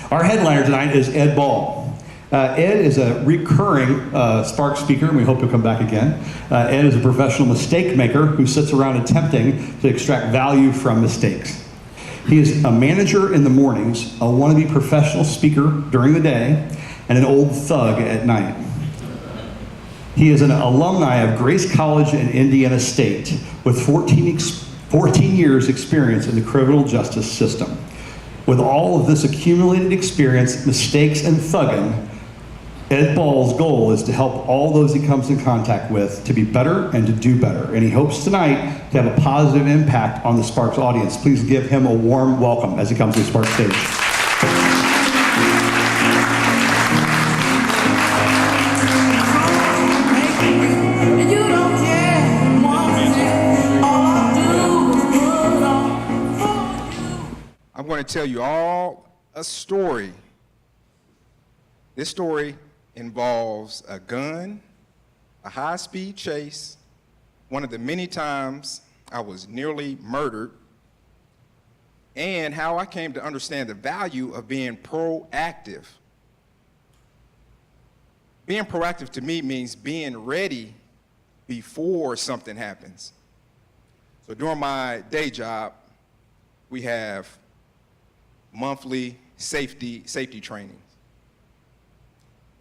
Our headliner tonight is Ed Ball. Ed is a recurring Spark speaker, and we hope he'll come back again. Ed is a professional mistake maker who sits around attempting to extract value from mistakes. He is a manager in the mornings, a wannabe professional speaker during the day, and an old thug at night. He is an alumni of Grace College in Indiana State with 14 years experience in the criminal justice system. With all of this accumulated experience, mistakes, and thugging, Ed Ball's goal is to help all those he comes in contact with to be better and to do better. And he hopes tonight to have a positive impact on the Sparks audience. Please give him a warm welcome as he comes to the Sparks stage. I'm going to tell you all a story. This story involves a gun, a high-speed chase, one of the many times I was nearly murdered, and how I came to understand the value of being proactive. Being proactive to me means being ready before something happens. So during my day job, we have monthly safety trainings.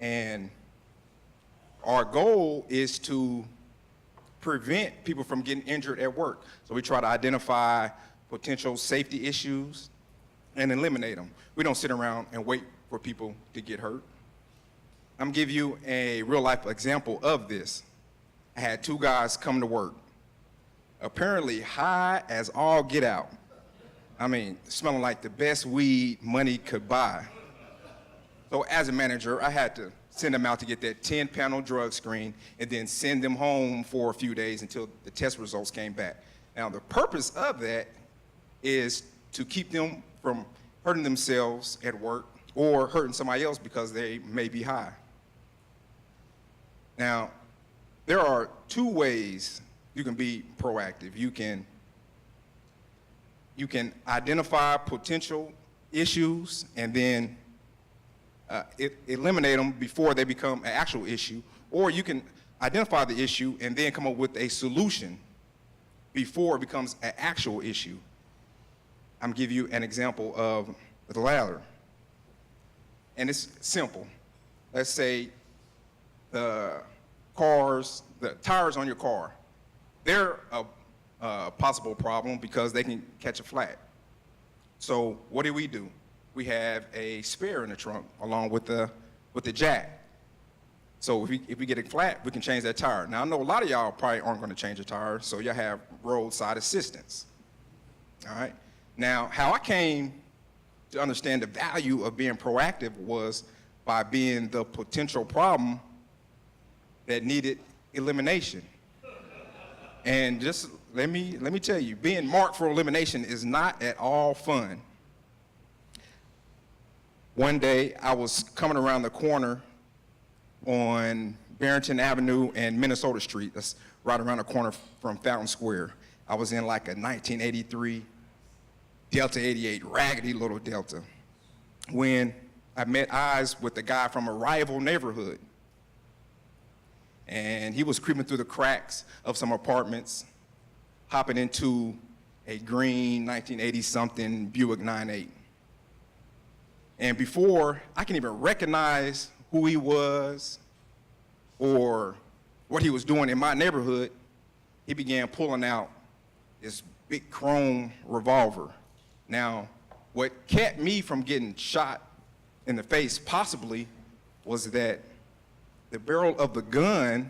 And our goal is to prevent people from getting injured at work. So we try to identify potential safety issues and eliminate them. We don't sit around and wait for people to get hurt. I'm gonna give you a real life example of this. I had two guys come to work, apparently high as all get out. I mean, smelling like the best weed money could buy. So as a manager, I had to send them out to get that 10-panel drug screen and then send them home for a few days until the test results came back. Now, the purpose of that is to keep them from hurting themselves at work or hurting somebody else because they may be high. Now, there are two ways you can be proactive. You can identify potential issues and then eliminate them before they become an actual issue, or you can identify the issue and then come up with a solution before it becomes an actual issue. I'm gonna give you an example of the latter. And it's simple. Let's say the tires on your car, they're a possible problem because they can catch a flat. So what do? We have a spare in the trunk along with the jack. So if we get it flat, we can change that tire. Now I know a lot of y'all probably aren't gonna change a tire, so y'all have roadside assistance. All right. Now, how I came to understand the value of being proactive was by being the potential problem that needed elimination. And just let me tell you, being marked for elimination is not at all fun. One day, I was coming around the corner on Barrington Avenue and Minnesota Street. That's right around the corner from Fountain Square. I was in like a 1983 Delta 88, raggedy little Delta, when I met eyes with a guy from a rival neighborhood. And he was creeping through the cracks of some apartments, hopping into a green 1980-something Buick 9.8. And before I can even recognize who he was or what he was doing in my neighborhood, he began pulling out this big chrome revolver. Now, what kept me from getting shot in the face possibly was that the barrel of the gun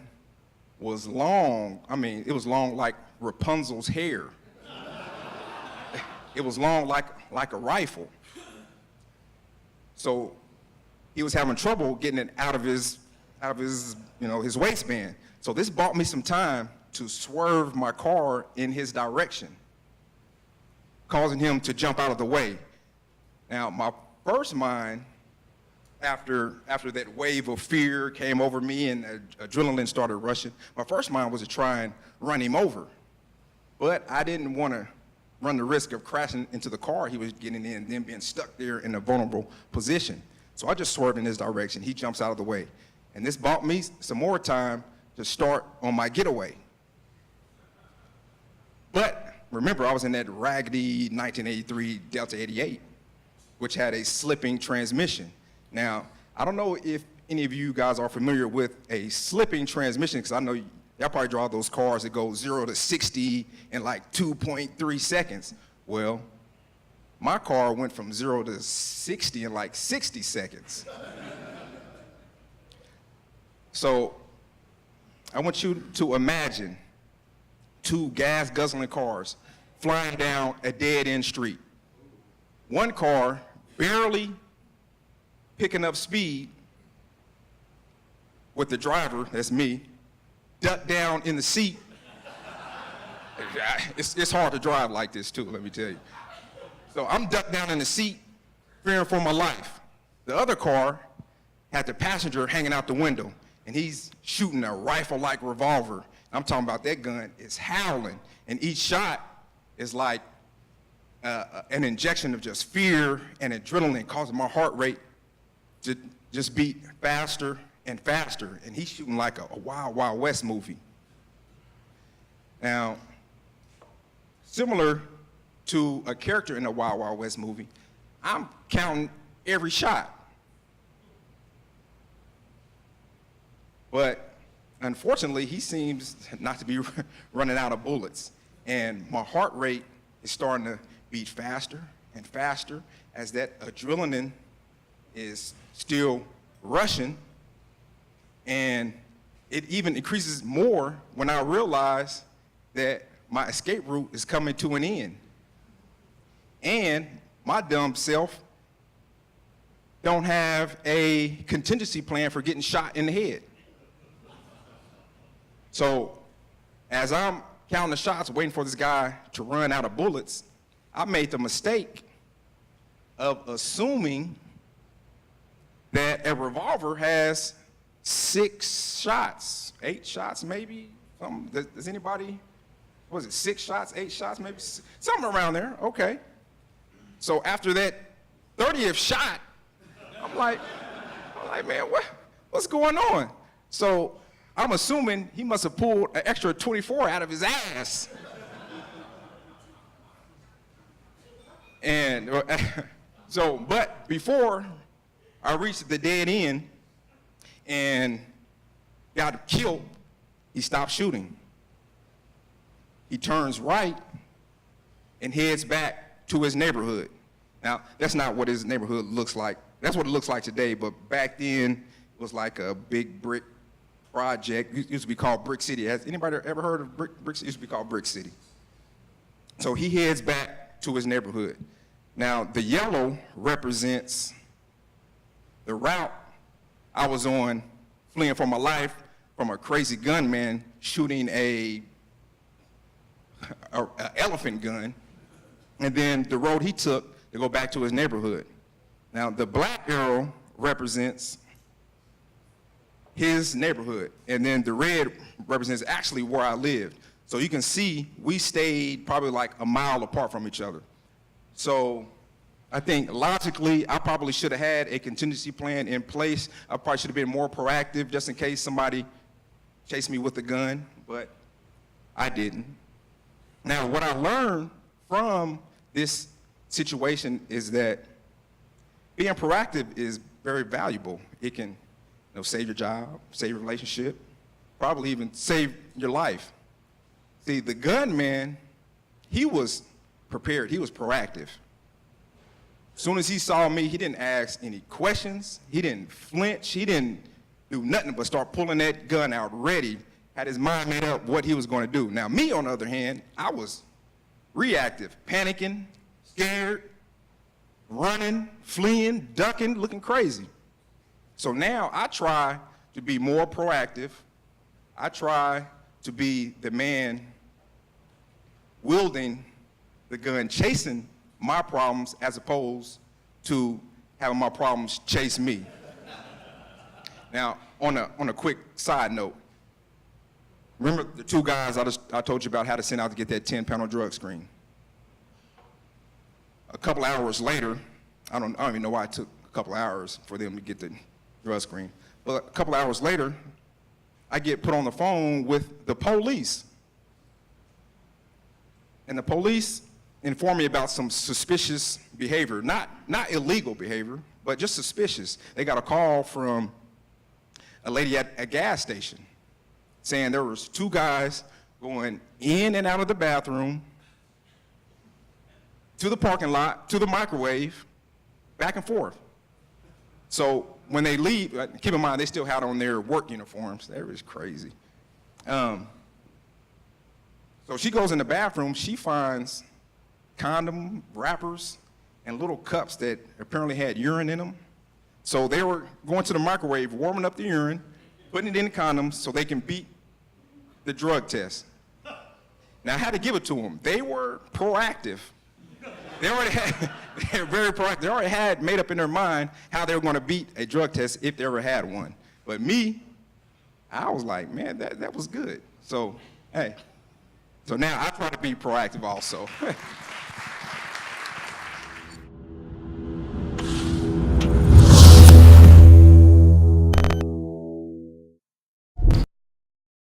was long. I mean, it was long like Rapunzel's hair. It was long like a rifle. So he was having trouble getting it out of his his waistband. So this bought me some time to swerve my car in his direction, causing him to jump out of the way. Now, my first mind, after that wave of fear came over me and adrenaline started rushing, my first mind was to try and run him over. But I didn't want to run the risk of crashing into the car he was getting in and then being stuck there in a vulnerable position. So I just swerved in his direction. He jumps out of the way. And this bought me some more time to start on my getaway. But remember, I was in that raggedy 1983 Delta 88, which had a slipping transmission. Now, I don't know if any of you guys are familiar with a slipping transmission, because I know y'all probably drive those cars that go 0 to 60 in like 2.3 seconds. Well, my car went from 0 to 60 in like 60 seconds. So I want you to imagine two gas-guzzling cars flying down a dead-end street. One car barely picking up speed with the driver, that's me, ducked down in the seat. It's hard to drive like this too, let me tell you. So I'm ducked down in the seat, fearing for my life. The other car had the passenger hanging out the window, and he's shooting a rifle-like revolver. I'm talking about that gun is howling, and each shot is like an injection of just fear and adrenaline, causing my heart rate to just beat faster and faster, and he's shooting like a Wild Wild West movie. Now, similar to a character in a Wild Wild West movie, I'm counting every shot. But unfortunately, he seems not to be running out of bullets. And my heart rate is starting to beat faster and faster as that adrenaline is still rushing. And it even increases more when I realize that my escape route is coming to an end. And my dumb self don't have a contingency plan for getting shot in the head. So as I'm counting the shots, waiting for this guy to run out of bullets, I made the mistake of assuming that a revolver has 6 shots, 8 shots maybe. Does anybody, was it 6 shots, 8 shots, maybe something around there? Okay. So after that 30th shot, I'm like, man, what's going on? So I'm assuming he must have pulled an extra 24 out of his ass. And so, but before I reached the dead end and got killed, he stopped shooting. He turns right and heads back to his neighborhood. Now, that's not what his neighborhood looks like. That's what it looks like today, but back then it was like a big brick project. It used to be called Brick City. Has anybody ever heard of Brick City? It used to be called Brick City. So he heads back to his neighborhood. Now, the yellow represents the route I was on, fleeing for my life from a crazy gunman shooting a elephant gun, and then the road he took to go back to his neighborhood. Now, the black arrow represents his neighborhood, and then the red represents actually where I lived. So you can see we stayed probably like a mile apart from each other. So I think logically, I probably should have had a contingency plan in place. I probably should have been more proactive just in case somebody chased me with a gun, but I didn't. Now, what I learned from this situation is that being proactive is very valuable. It can save your job, save your relationship, probably even save your life. See, the gunman, he was prepared, he was proactive. As soon as he saw me, he didn't ask any questions, he didn't flinch, he didn't do nothing but start pulling that gun out ready, had his mind made up what he was going to do. Now, me, on the other hand, I was reactive, panicking, scared, running, fleeing, ducking, looking crazy. So now I try to be more proactive. I try to be the man wielding the gun, chasing my problems as opposed to having my problems chase me. Now, on a quick side note, remember the 2 guys I told you about how to send out to get that 10-panel drug screen? a couple hours later, I don't even know why it took a couple hours for them to get the drug screen, but a couple hours later, I get put on the phone with the police. And the police informed me about some suspicious behavior, not illegal behavior, but just suspicious. They got a call from a lady at a gas station saying there was two guys going in and out of the bathroom, to the parking lot, to the microwave, back and forth. So when they leave, keep in mind, they still had on their work uniforms. That was crazy. So she goes in the bathroom, she finds condom wrappers and little cups that apparently had urine in them. So they were going to the microwave, warming up the urine, putting it in the condoms so they can beat the drug test. Now, I had to give it to them. They were proactive. They were very proactive. They already had made up in their mind how they were going to beat a drug test if they ever had one. But me, I was like, man, that was good. So, hey. So now I try to be proactive also.